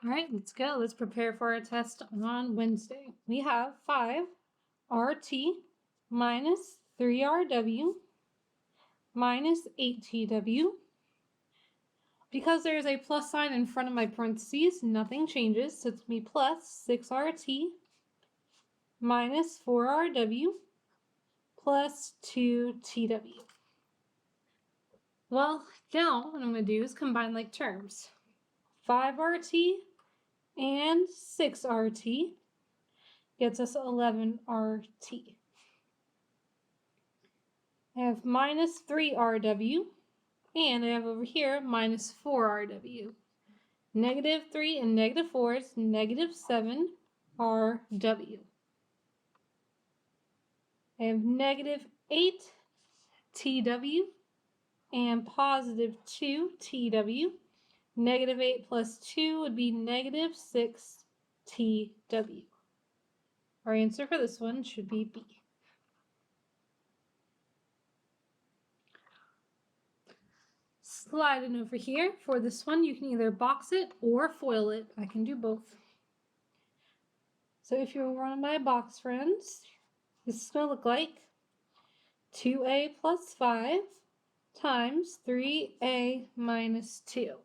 All right, let's go. Let's prepare for our test on Wednesday. We have 5RT minus 3RW minus 8TW. Because there's a plus sign in front of my parentheses, nothing changes. So it's going to be plus 6RT minus 4RW plus 2TW. Well, now what I'm going to do is combine like terms. 5RT and 6RT gets us 11RT. I have minus 3RW, and I have over here minus 4RW. Negative 3 and negative 4 is negative 7RW. I have negative 8TW and positive 2TW. Negative 8 plus 2 would be negative 6TW. Our answer for this one should be B. Slide it over here. For this one, you can either box it or foil it. I can do both. So if you're one of my box friends, this is going to look like 2a plus 5 times 3a minus 2.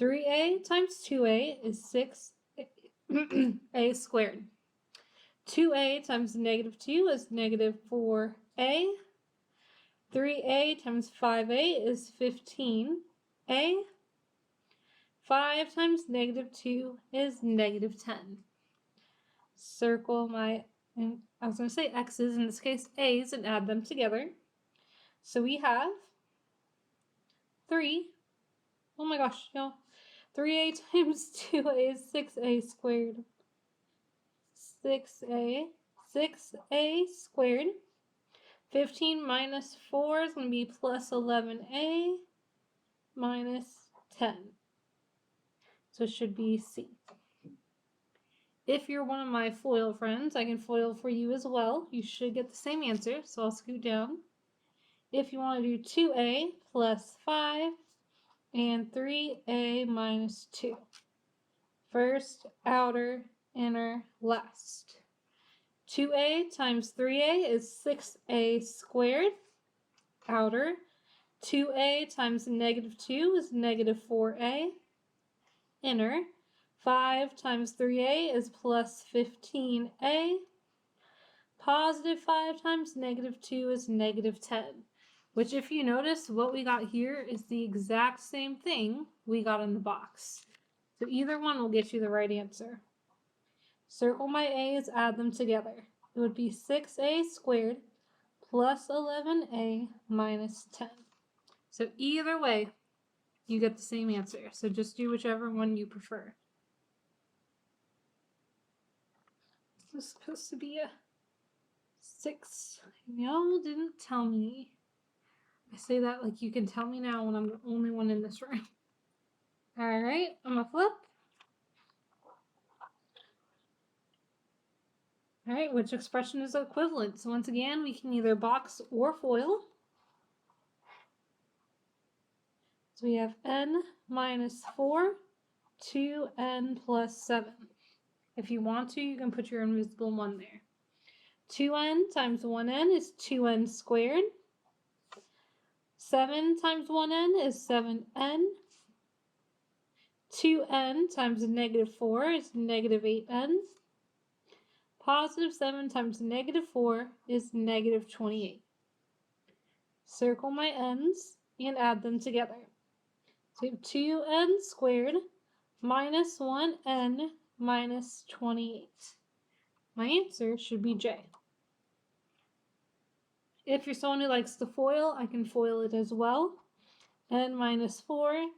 3a times 2a is 6a squared. 2a times negative 2 is negative 4a. 3a times 5a is 15a. 5 times negative 2 is negative 10. Circle my, and I was going to say x's, in this case a's, and add them together. So we have 3. Oh my gosh, y'all. 3a times 2a is 6a squared. 6a squared. 15 minus 4 is going to be plus 11a minus 10. So it should be C. If you're one of my FOIL friends, I can FOIL for you as well. You should get the same answer, so I'll scoot down. If you want to do 2a plus 5 and 3a minus 2. First, outer, inner, last. 2a times 3a is 6a squared. Outer. 2a times negative 2 is negative 4a. Inner. 5 times 3a is plus 15a. Positive 5 times negative 2 is negative 10. Which, if you notice, what we got here is the exact same thing we got in the box. So either one will get you the right answer. Circle my a's, add them together. It would be 6a squared plus 11a minus 10. So either way, you get the same answer. So just do whichever one you prefer. This is supposed to be a 6. Y'all didn't tell me. I say that like you can tell me now when I'm the only one in this room. Alright, I'm gonna flip. Alright, which expression is equivalent? So once again, we can either box or foil. So we have n minus 4, 2n plus 7. If you want to, you can put your invisible 1 there. 2n times 1n is 2n squared. 7 times 1n is 7n. 2n times negative 4 is negative 8n. Positive 7 times negative 4 is negative 28. Circle my n's and add them together. So we have 2n squared minus 1n minus 28. My answer should be J. If you're someone who likes to foil, I can foil it as well. N minus 4,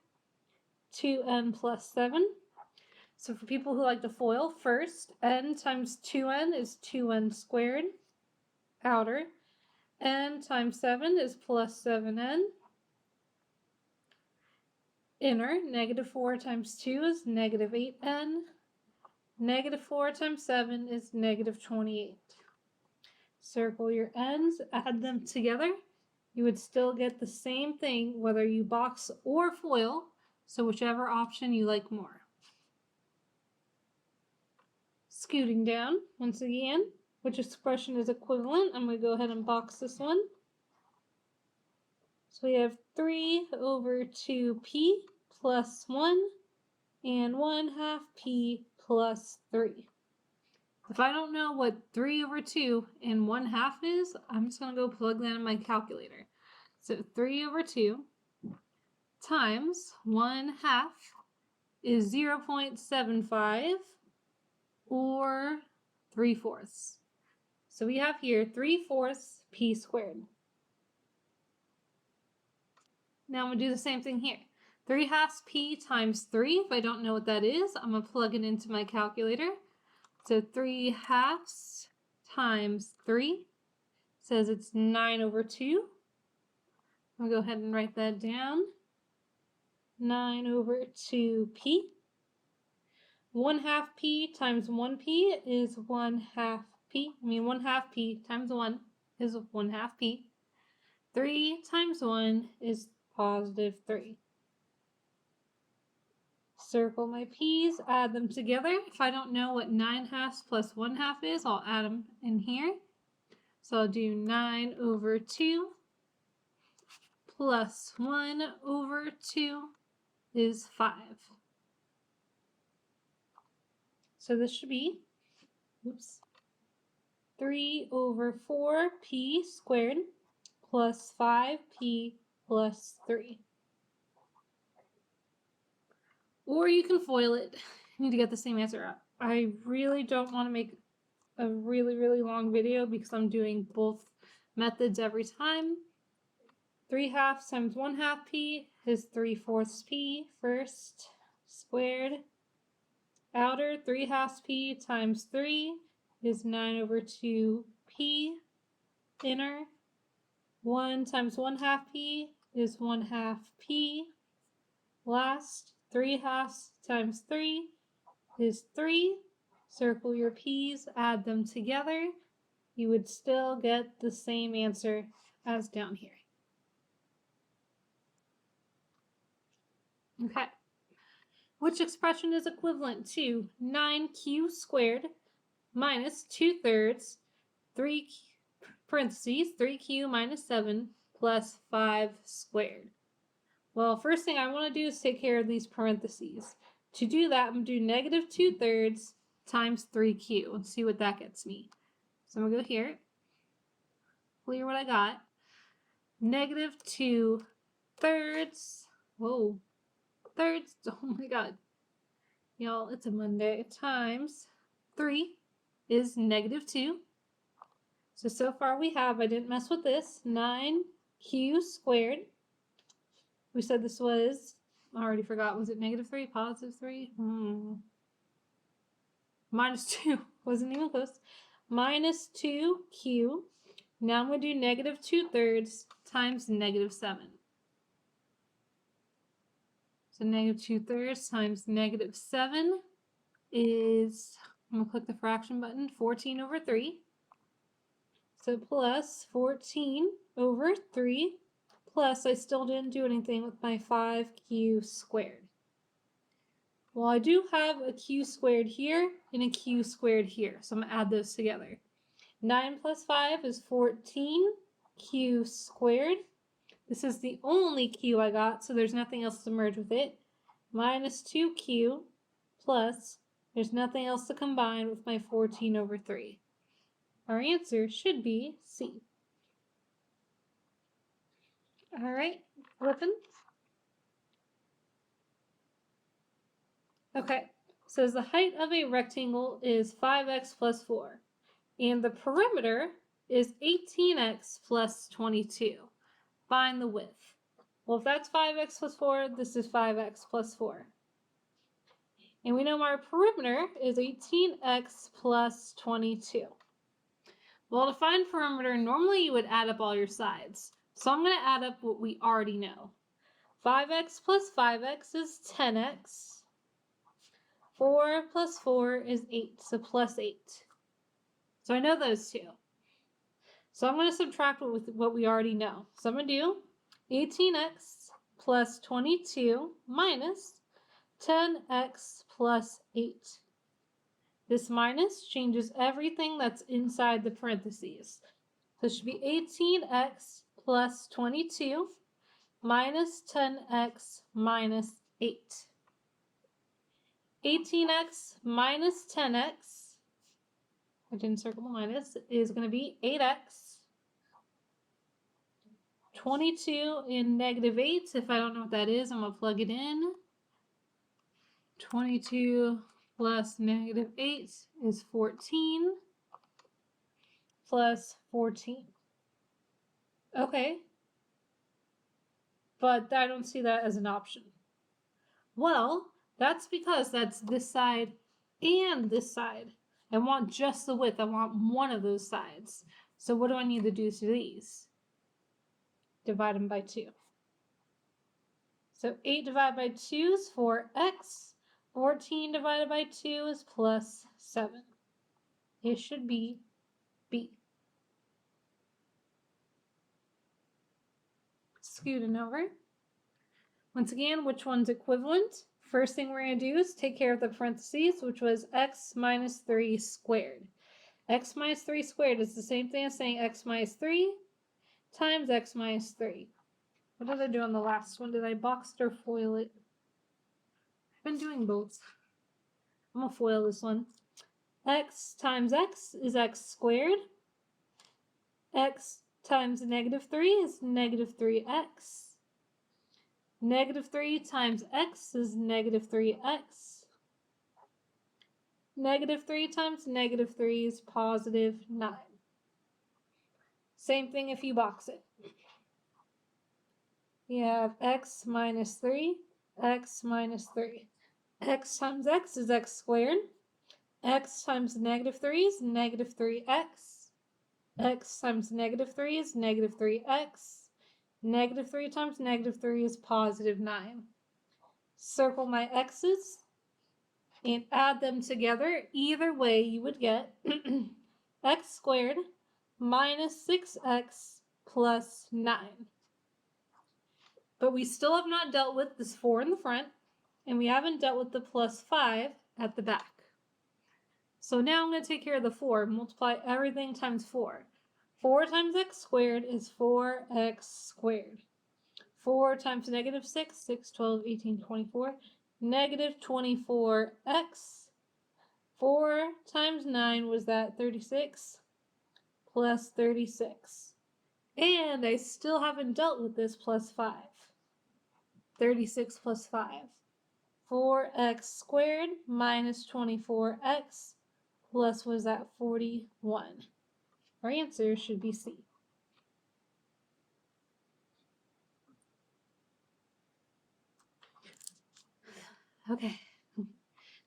2n plus 7. So for people who like to foil, first, n times 2n is 2n squared. Outer. N times 7 is plus 7n. Inner. Negative 4 times 2 is negative 8n. Negative 4 times 7 is negative 28. Circle your n's, add them together. You would still get the same thing whether you box or foil, so whichever option you like more. Scooting down once again, which expression is equivalent? I'm going to go ahead and box this one. So we have 3 over 2p plus 1 and 1/2 p plus 3. If I don't know what 3 over 2 and 1/2 is, I'm just going to go plug that in my calculator. So 3 over 2 times 1/2 is 0.75 or 3/4. So we have here 3/4 p squared. Now I'm going to do the same thing here. 3/2 p times 3, if I don't know what that is, I'm going to plug it into my calculator. So 3/2 times 3 says it's 9 over 2. I'll go ahead and write that down. 9 over 2p. 1/2 p times 1p is 1/2 p. 1/2 p times 1 is 1/2 p. 3 times 1 is positive 3. Circle my p's, add them together. If I don't know what 9/2 plus 1/2 is, I'll add them in here. So I'll do 9 over 2 plus 1 over 2 is 5. So this should be, 3 over 4p squared plus 5p plus 3. Or you can FOIL it. You need to get the same answer out. I really don't want to make a really long video because I'm doing both methods every time. 3/2 times 1/2 p is 3/4 p first squared. Outer 3/2 p times 3 is 9 over 2 p. Inner 1 times 1/2 p is 1/2 p. Last 3/2 times 3 is 3. Circle your p's, add them together. You would still get the same answer as down here. Okay. Which expression is equivalent to 9q squared minus 2/3, 3 parentheses, 3q minus 7 plus 5 squared? Well, first thing I want to do is take care of these parentheses. To do that, I'm going to do negative 2/3 times 3q and see what that gets me. So I'm going to go here, clear what I got. Negative 2/3, whoa, thirds, oh my god. Y'all, it's a Monday, times 3 is negative 2. So far we have, I didn't mess with this, 9q squared. We said this was, I already forgot, was it negative 3, positive 3? Minus 2, wasn't even close. Minus 2q. Now I'm going to do negative 2/3 times negative 7. So negative 2/3 times negative 7 is, I'm going to click the fraction button, 14 over 3. So plus 14 over 3. Plus, I still didn't do anything with my 5q squared. Well, I do have a q squared here and a q squared here, so I'm going to add those together. 9 plus 5 is 14q squared. This is the only q I got, so there's nothing else to merge with it. Minus 2q plus, there's nothing else to combine with my 14 over 3. Our answer should be C. All right, flipping. Okay, so the height of a rectangle is 5x plus 4, and the perimeter is 18x plus 22. Find the width. Well, if that's 5x plus 4, this is 5x plus 4. And we know our perimeter is 18x plus 22. Well, to find perimeter, normally you would add up all your sides. So I'm going to add up what we already know. 5x plus 5x is 10x. 4 plus 4 is 8, so plus 8. So I know those two. So I'm going to subtract with what we already know. So I'm going to do 18x plus 22 minus 10x plus 8. This minus changes everything that's inside the parentheses. So it should be 18x plus 22 minus 10x minus 8. 18x minus 10x, I didn't circle the minus, is going to be 8x. 22 and negative 8, if I don't know what that is, I'm going to plug it in. 22 plus negative 8 is 14 plus 14. Okay. But I don't see that as an option. Well, that's because that's this side and this side. I want just the width. I want one of those sides. So what do I need to do to these? Divide them by 2. So 8 divided by 2 is 4x. 14 divided by 2 is plus 7. It should be B. Scooting over. Once again, which one's equivalent? First thing we're going to do is take care of the parentheses, which was x minus 3 squared. X minus 3 squared is the same thing as saying x minus 3 times x minus 3. What did I do on the last one? Did I box it or foil it? I've been doing both. I'm going to foil this one. X times x is x squared. X times negative 3 is negative 3x. Negative 3 times x is negative 3x. Negative 3 times negative 3 is positive 9. Same thing if you box it. You have x minus 3, x minus 3. X times x is x squared. X times negative 3 is negative 3x. X times negative 3 is negative 3x. Negative 3 times negative 3 is positive 9. Circle my x's and add them together. Either way, you would get x squared minus 6x plus 9. But we still have not dealt with this 4 in the front, and we haven't dealt with the plus 5 at the back. So now I'm going to take care of the 4. Multiply everything times 4. 4 times x squared is 4x squared. 4 times negative 6, 6, 12, 18, 24. Negative 24x. 4 times 9 was that 36 plus 36. And I still haven't dealt with this plus 5. 36 plus 5. 4x squared minus 24x plus was that 41. Our answer should be C. Okay,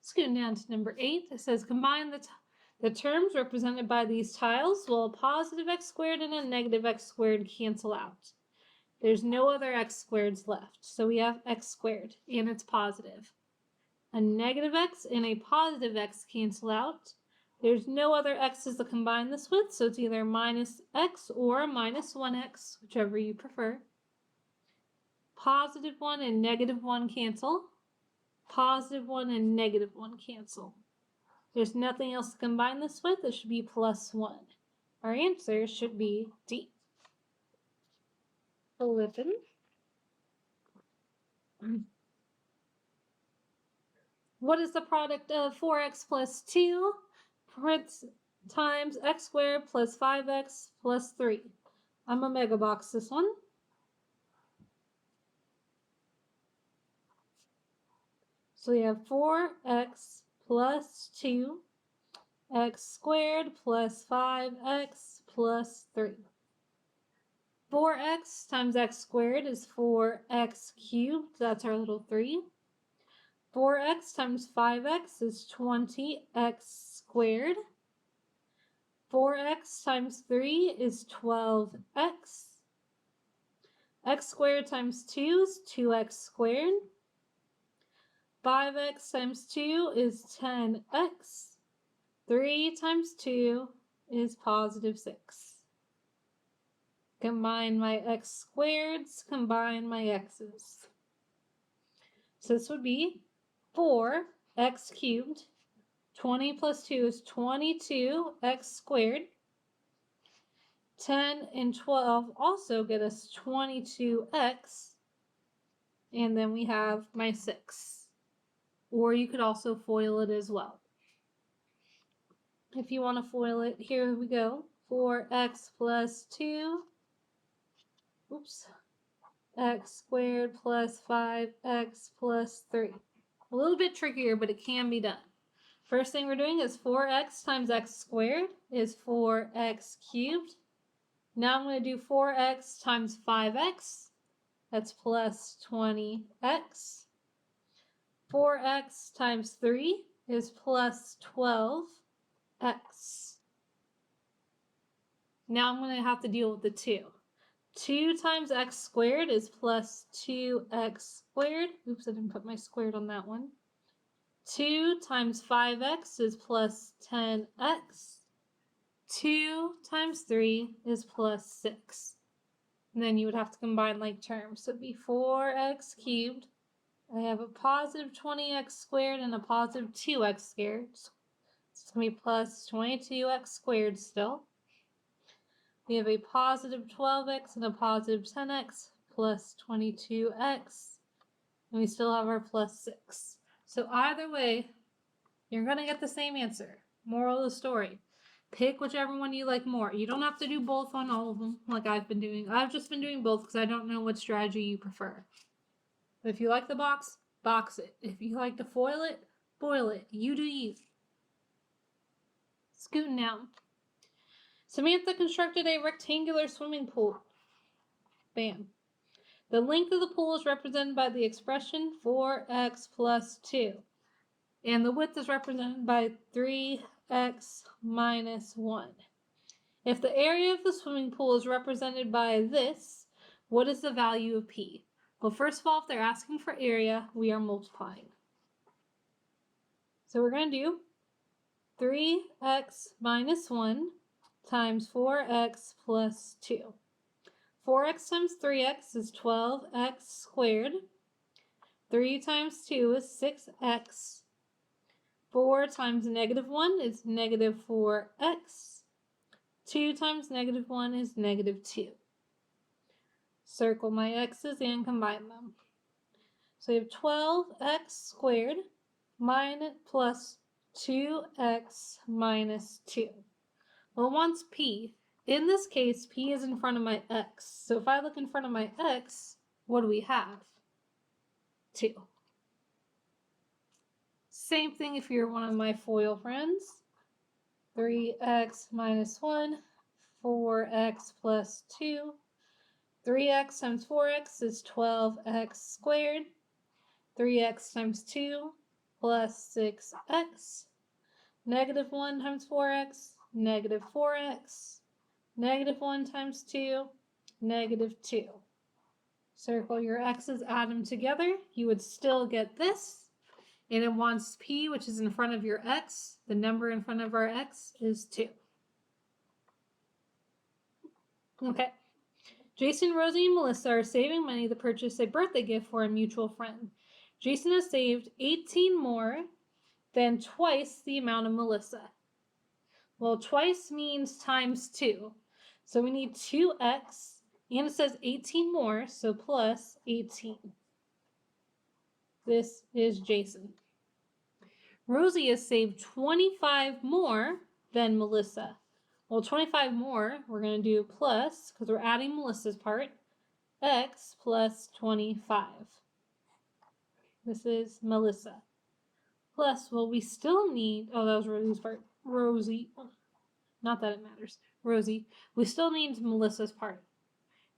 scooting down to number 8. It says combine the terms represented by these tiles while a positive x squared and a negative x squared cancel out. There's no other x squareds left, so we have x squared, and it's positive. A negative x and a positive x cancel out. There's no other x's to combine this with, so it's either minus x or minus 1x, whichever you prefer. Positive 1 and negative 1 cancel. Positive 1 and negative 1 cancel. There's nothing else to combine this with. It should be plus 1. Our answer should be D. Flippin'. What is the product of 4x plus 2 times x squared plus 5x plus 3? I'm a mega box this one. So we have 4x plus 2, x squared plus 5x plus 3. 4x times x squared is 4x cubed. That's our little 3. 4x times 5x is 20x squared. 4x times 3 is 12x. X squared times 2 is 2x squared. 5x times 2 is 10x. 3 times 2 is positive 6. Combine my x squareds, combine my x's. So this would be 4x cubed, 20 plus 2 is 22x squared. 10 and 12 also get us 22x. And then we have my 6. Or you could also FOIL it as well. If you want to FOIL it, here we go. 4x plus 2. Oops. X squared plus 5x plus 3. A little bit trickier, but it can be done. First thing we're doing is 4x times x squared is 4x cubed. Now I'm going to do 4x times 5x. That's plus 20x. 4x times 3 is plus 12x. Now I'm going to have to deal with the 2. 2 times x squared is plus 2x squared. Oops, I didn't put my squared on that one. 2 times 5x is plus 10x. 2 times 3 is plus 6. And then you would have to combine like terms. So it'd be 4x cubed. I have a positive 20x squared and a positive 2x squared. So it's going to be plus 22x squared still. We have a positive 12x and a positive 10x plus 22x. And we still have our plus 6. So either way, you're going to get the same answer. Moral of the story. Pick whichever one you like more. You don't have to do both on all of them like I've been doing. I've just been doing both because I don't know what strategy you prefer. But if you like the box, box it. If you like to FOIL it, FOIL it. You do you. Scooting down. Samantha constructed a rectangular swimming pool. Bam. The length of the pool is represented by the expression 4x plus 2. And the width is represented by 3x minus 1. If the area of the swimming pool is represented by this, what is the value of P? Well, first of all, if they're asking for area, we are multiplying. So we're going to do 3x minus 1 times 4x plus 2. 4x times 3x is 12x squared. 3 times 2 is 6x. 4 times negative 1 is negative 4x. 2 times negative 1 is negative 2. Circle my x's and combine them. So we have 12x squared minus plus 2x minus 2. Well, it wants p. In this case, p is in front of my x. So if I look in front of my x, what do we have? 2. Same thing if you're one of my FOIL friends. 3x minus 1, 4x plus 2. 3x times 4x is 12x squared. 3x times 2 plus 6x. Negative 1 times 4x, negative 4x. Negative 1 times 2, negative 2. Circle your x's, add them together. You would still get this. And it wants p, which is in front of your x. The number in front of our x is 2. Okay. Jason, Rosie, and Melissa are saving money to purchase a birthday gift for a mutual friend. Jason has saved 18 more than twice the amount of Melissa. Well, twice means times 2. So we need 2x, and it says 18 more, so plus 18. This is Jason. Rosie has saved 25 more than Melissa. Well, 25 more, we're going to do plus, because we're adding Melissa's part, x plus 25. This is Melissa. Plus, well, we still need, oh, that was Rosie's part. Rosie. Not that it matters. Rosie. We still need Melissa's part.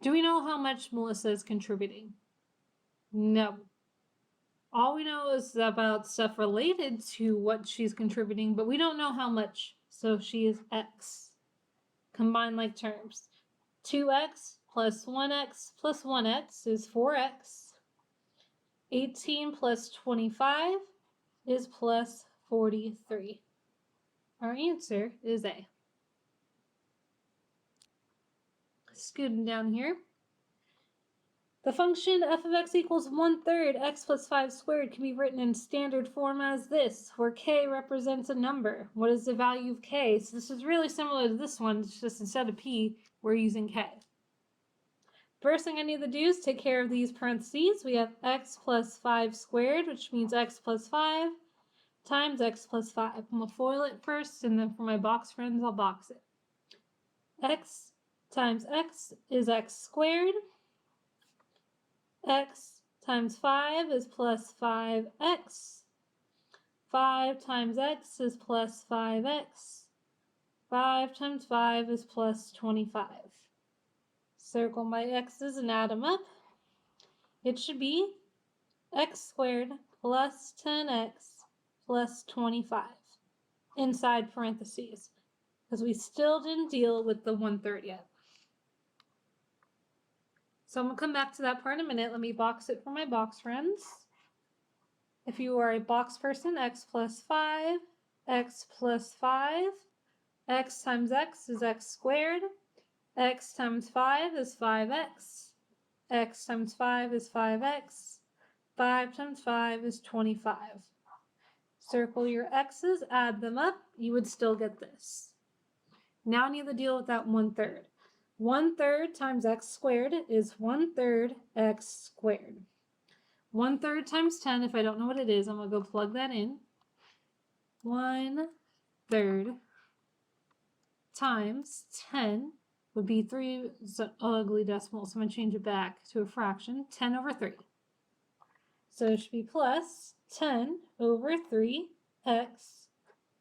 Do we know how much Melissa is contributing? No. All we know is about stuff related to what she's contributing, but we don't know how much. So she is x. Combine like terms. 2x plus 1x plus 1x is 4x. 18 plus 25 is plus 43. Our answer is A. Scooting down here. The function f of x equals 1/3 x plus 5 squared can be written in standard form as this, where k represents a number. What is the value of k? So this is really similar to this one, it's just instead of p, we're using k. First thing I need to do is take care of these parentheses. We have x plus 5 squared, which means x plus 5, times x plus 5. I'm going to FOIL it first, and then for my box friends, I'll box it. X times x is x squared. X times 5 is plus 5x. 5 times x is plus 5x. 5 times 5 is plus 25. Circle my x's and add them up. It should be x squared plus 10x plus 25 inside parentheses, because we still didn't deal with the 1/3 yet. So I'm going to come back to that part in a minute. Let me box it for my box friends. If you are a box person, x plus 5, x plus 5, x times x is x squared, x times 5 is 5x, x times 5 is 5x, 5 times 5 is 25. Circle your x's, add them up, you would still get this. Now I need to deal with that 1/3. 1/3 times x squared is 1/3 x squared. 1/3 times 10, if I don't know what it is, I'm going to go plug that in. 1/3 times 10 would be 3, it's an ugly decimal, so I'm going to change it back to a fraction, 10 over 3. So it should be plus 10 over 3x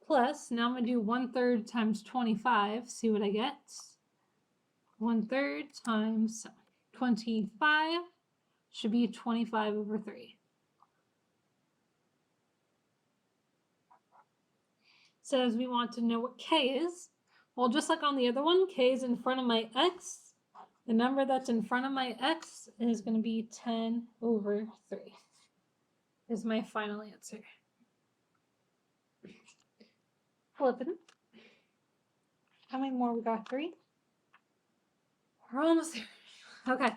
plus, now I'm going to do 1/3 times 25, see what I get. 1/3 times 25 should be 25 over 3. Says we want to know what k is. Well, just like on the other one, k is in front of my x. The number that's in front of my x is going to be 10 over 3 is my final answer. Flipping. How many more we got? 3? We're almost there. Okay.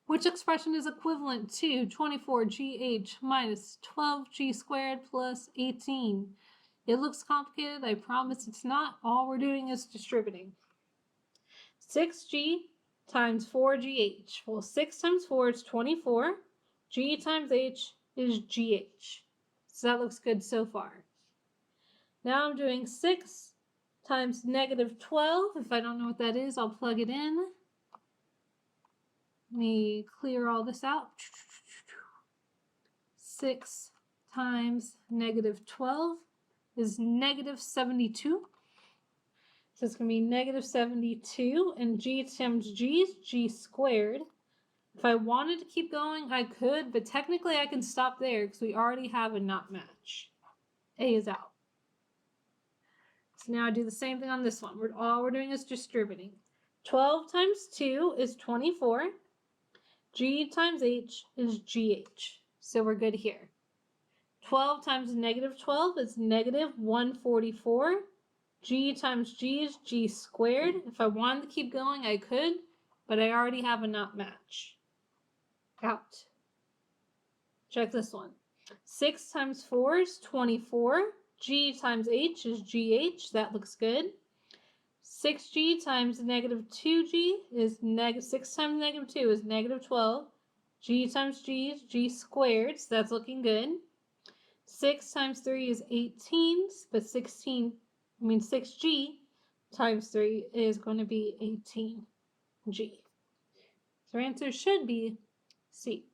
Which expression is equivalent to 24gh minus 12g squared plus 18? It looks complicated. I promise it's not. All we're doing is distributing. 6g times 4gh. Well, 6 times 4 is 24. G times h is gh. So that looks good so far. Now I'm doing 6 times negative 12. If I don't know what that is, I'll plug it in. Let me clear all this out. 6 times negative 12 is negative 72. So it's going to be negative 72, and g times g is g squared. If I wanted to keep going, I could, but technically I can stop there because we already have a not match. A is out. So now I do the same thing on this one. All we're doing is distributing. 12 times 2 is 24. G times h is gh. So we're good here. 12 times negative 12 is negative 144. G times g is g squared. If I wanted to keep going, I could, but I already have a not match. Out. Check this one. 6 times 4 is 24. G times h is gh. That looks good. 6g times negative 2g is 6 times negative 2 is negative 12. G times g is g squared, so that's looking good. 6 times 3 is 18, but 6g times 3 is going to be 18g. So our answer should be C.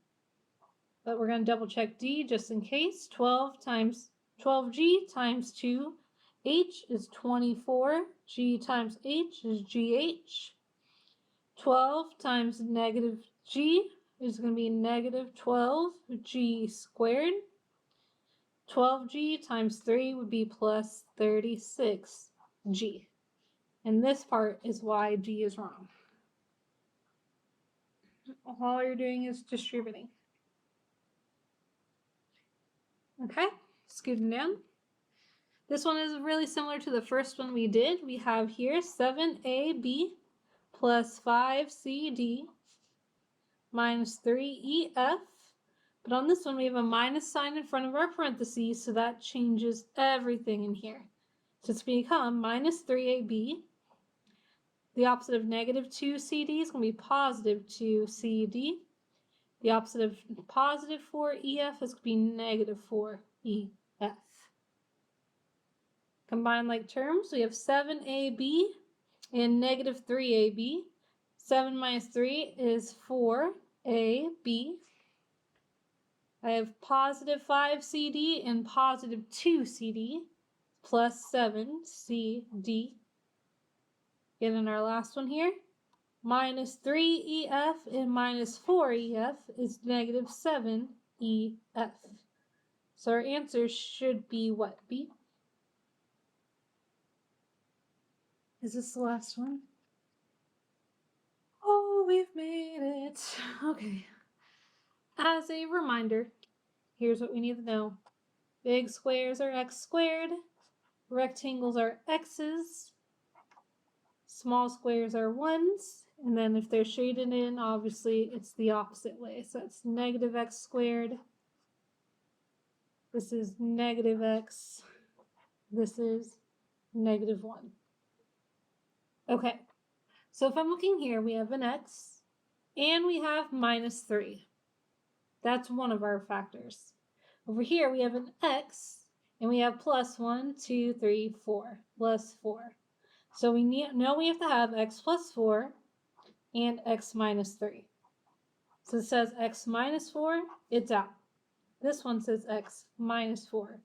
But we're going to double check D just in case. 12g times 2. H is 24. G times h is gh. 12 times negative g is going to be negative 12g squared. 12g times 3 would be plus 36g. And this part is why G is wrong. All you're doing is distributing. Okay, scooting down. This one is really similar to the first one we did. We have here 7ab plus 5cd minus 3EF. But on this one, we have a minus sign in front of our parentheses, so that changes everything in here. So it's become minus 3AB. The opposite of negative 2CD is going to be positive 2CD. The opposite of positive 4EF is going to be negative 4EF. Combine like terms, we have 7AB and negative 3AB. 7 minus 3 is 4AB. I have positive 5CD and positive 2CD plus 7CD. And in our last one here, minus 3EF and minus 4EF is negative 7EF. So our answer should be what, B? Is this the last one? Oh, we've made it. Okay. As a reminder, here's what we need to know. Big squares are x squared. Rectangles are x's. Small squares are 1s. And then if they're shaded in, obviously it's the opposite way. So it's negative x squared. This is negative x. This is negative 1. Okay. So if I'm looking here, we have an x and we have minus 3. That's one of our factors. Over here, we have an x and we have plus 1, 2, 3, 4, plus 4. So we know we have to have x plus 4 and x minus 3. So it says x minus 4, it's out. This one says x minus 4.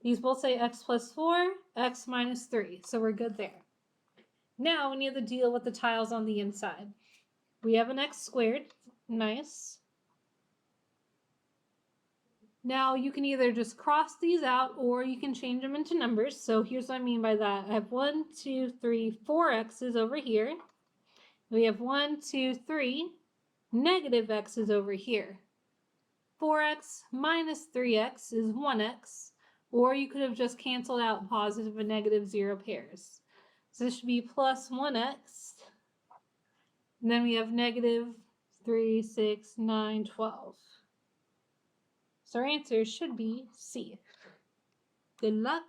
These both say x plus 4, x minus 3. So we're good there. Now we need to deal with the tiles on the inside. We have an x squared. Nice. Now you can either just cross these out or you can change them into numbers. So here's what I mean by that. I have 1, 2, 3, 4 x's over here. We have 1, 2, 3 negative x's over here. 4x minus 3x is 1x. Or you could have just canceled out positive and negative 0 pairs. So this should be plus 1x. And then we have negative 3, 6, 9, 12. So our answer should be C. Good luck.